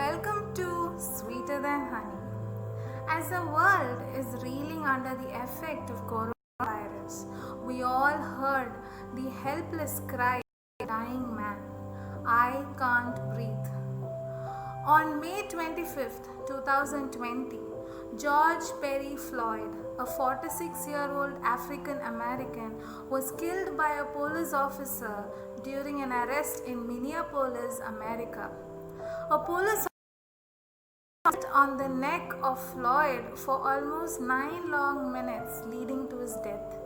Welcome to Sweeter Than Honey. As the world is reeling under the effect of coronavirus, we all heard the helpless cry of a dying man, "I can't breathe." On May 25th, 2020, George Perry Floyd, a 46-year-old African American, was killed by a police officer during an arrest in Minneapolis, America. A police officer sat on the neck of Floyd for almost 9 long minutes, leading to his death.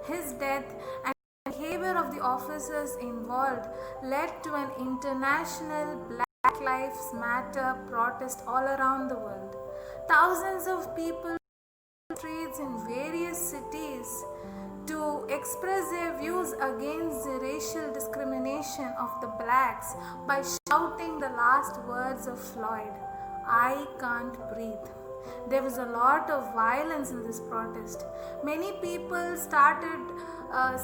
His death and the behavior of the officers involved led to an international Black Lives Matter protest all around the world. Thousands of people streets in various cities to express their views against the racial discrimination of the blacks by shouting the last words of Floyd, "I can't breathe." There was a lot of violence in this protest. Many people started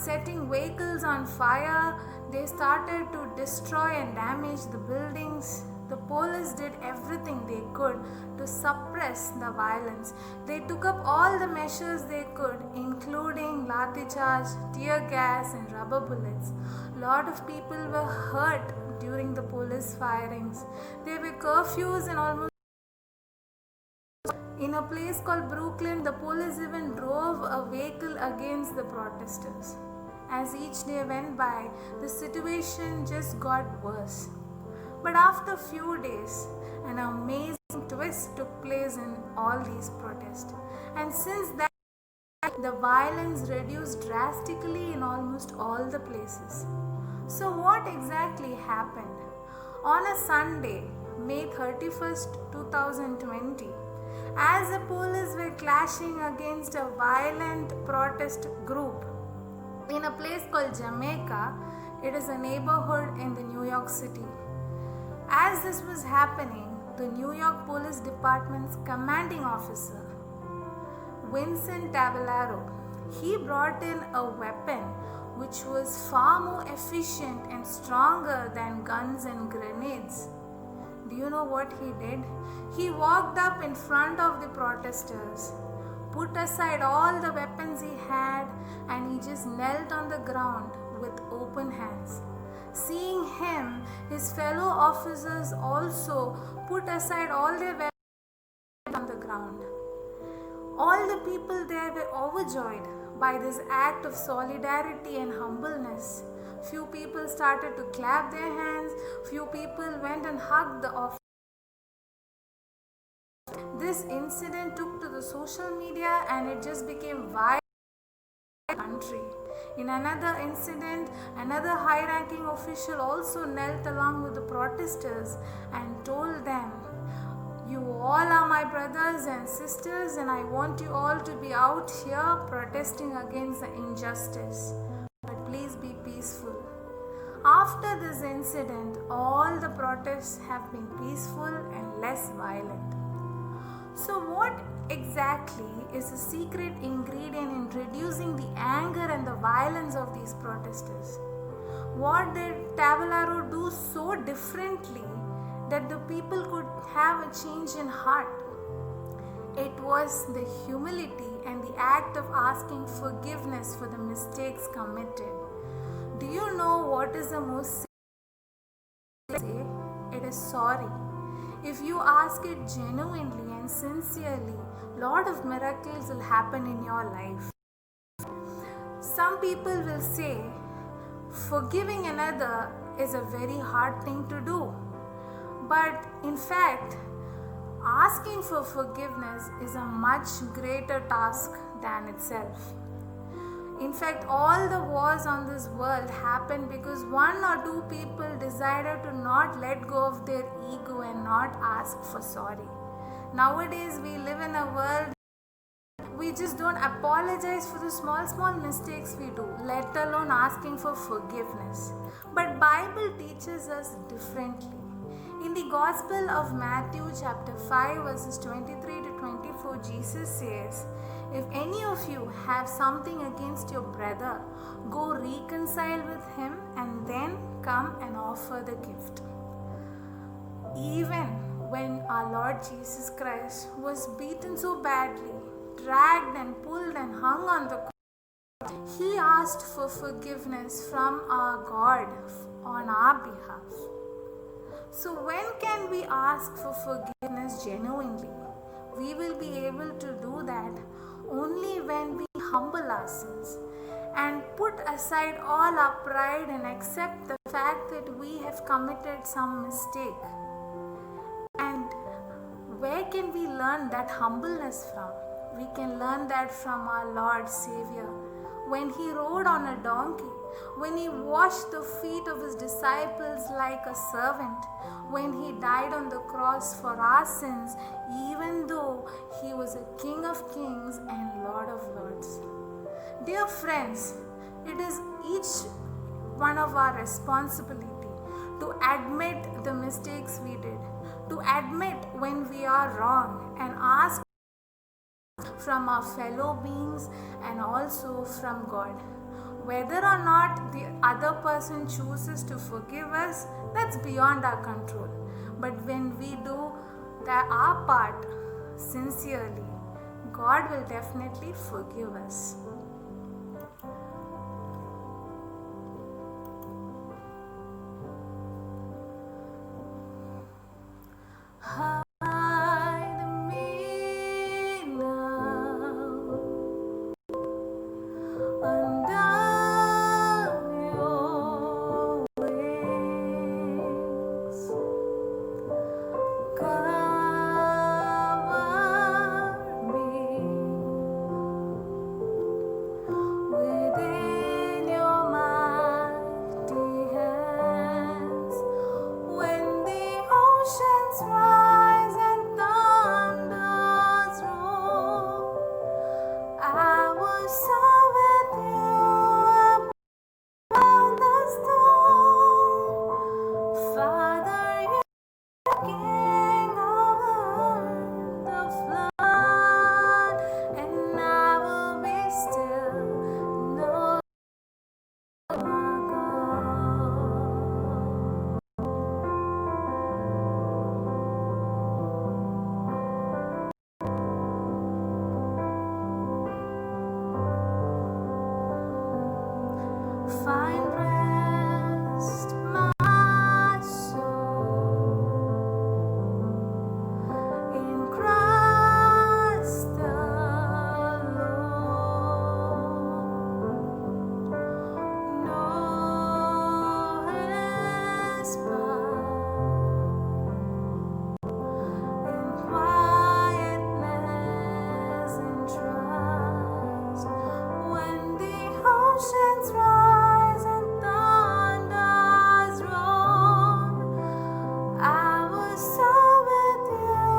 setting vehicles on fire. They started to destroy and damage the buildings. The police did everything they could to suppress the violence. They took up all the measures they could, including lathi charge, tear gas, and rubber bullets. A lot of people were hurt during the police firings. There were curfews in almost in a place called Brooklyn. The police even drove a vehicle against the protesters. As each day went by, the situation just got worse. But after few days, an amazing twist took place in all these protests. And since that, the violence reduced drastically in almost all the places. So what exactly happened? On a Sunday, May 31st, 2020, as the police were clashing against a violent protest group in a place called Jamaica, it is a neighborhood in the New York City. As this was happening, the New York Police Department's commanding officer, Vincent Tavallaro, he brought in a weapon which was far more efficient and stronger than guns and grenades. Do you know what he did? He walked up in front of the protesters, put aside all the weapons he had, and he just knelt on the ground with open hands. Seeing him, his fellow officers also put aside all their weapons on the ground. All the people there were overjoyed by this act of solidarity and humbleness. Few people started to clap their hands. Few people went and hugged the officer. This incident took to the social media and it just became viral in the country. In another incident, another high-ranking official also knelt along with the protesters and told them, "You all are my brothers and sisters, and I want you all to be out here protesting against the injustice. But please be peaceful." After this incident, all the protests have been peaceful and less violent. So what exactly is the secret ingredient in reducing the anger and the violence of these protesters? What did Tavallaro do so differently that the people could have a change in heart? It was the humility and the act of asking forgiveness for the mistakes committed. Do you know what is the most say? It is sorry. If you ask it genuinely and sincerely, lot of miracles will happen in your life. Some people will say, forgiving another is a very hard thing to do. But in fact, asking for forgiveness is a much greater task than itself. In fact, all the wars on this world happen because one or two people decided to not let go of their ego and not ask for sorry. Nowadays, we live in a world we just don't apologize for the small mistakes we do, let alone asking for forgiveness. But Bible teaches us differently. In the Gospel of Matthew chapter 5 verses 23 to 24, Jesus says, "If any of you have something against your brother, go reconcile with him and then come and offer the gift." Even when our Lord Jesus Christ was beaten so badly, dragged and pulled and hung on the cross, he asked for forgiveness from our God on our behalf. So when can we ask for forgiveness genuinely? We will be able to do that only when we humble ourselves and put aside all our pride and accept the fact that we have committed some mistake. And where can we learn that humbleness from? We can learn that from our Lord Savior. When he rode on a donkey, when he washed the feet of his disciples like a servant, when he died on the cross for our sins, even though he was a King of Kings and Lord of Lords. Dear friends, it is each one of our responsibility to admit the mistakes we did, to admit when we are wrong, and ask from our fellow beings and also from God. Whether or not the other person chooses to forgive us, that's beyond our control. But when we do our part sincerely, God will definitely forgive us. Hide me now under your wings. Cover me within your mighty hands. When the oceans rise and thunders roar, I will soar with you above the storm. Father, you are King over the flood, and I will be still, know you are God. Find rest, my soul, in Christ alone. No in quietness and trust. When the oceans rise and thunders roar, I will soar with you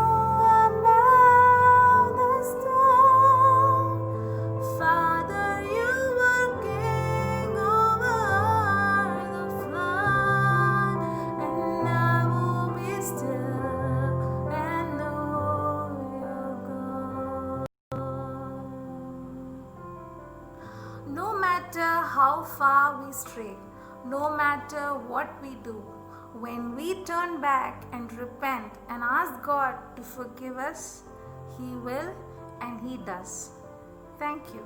above the storm. Father, you are King over the flood, and I will be still and know you're God. No matter how far we stray, no matter what we do, when we turn back and repent and ask God to forgive us, He will and He does. Thank you.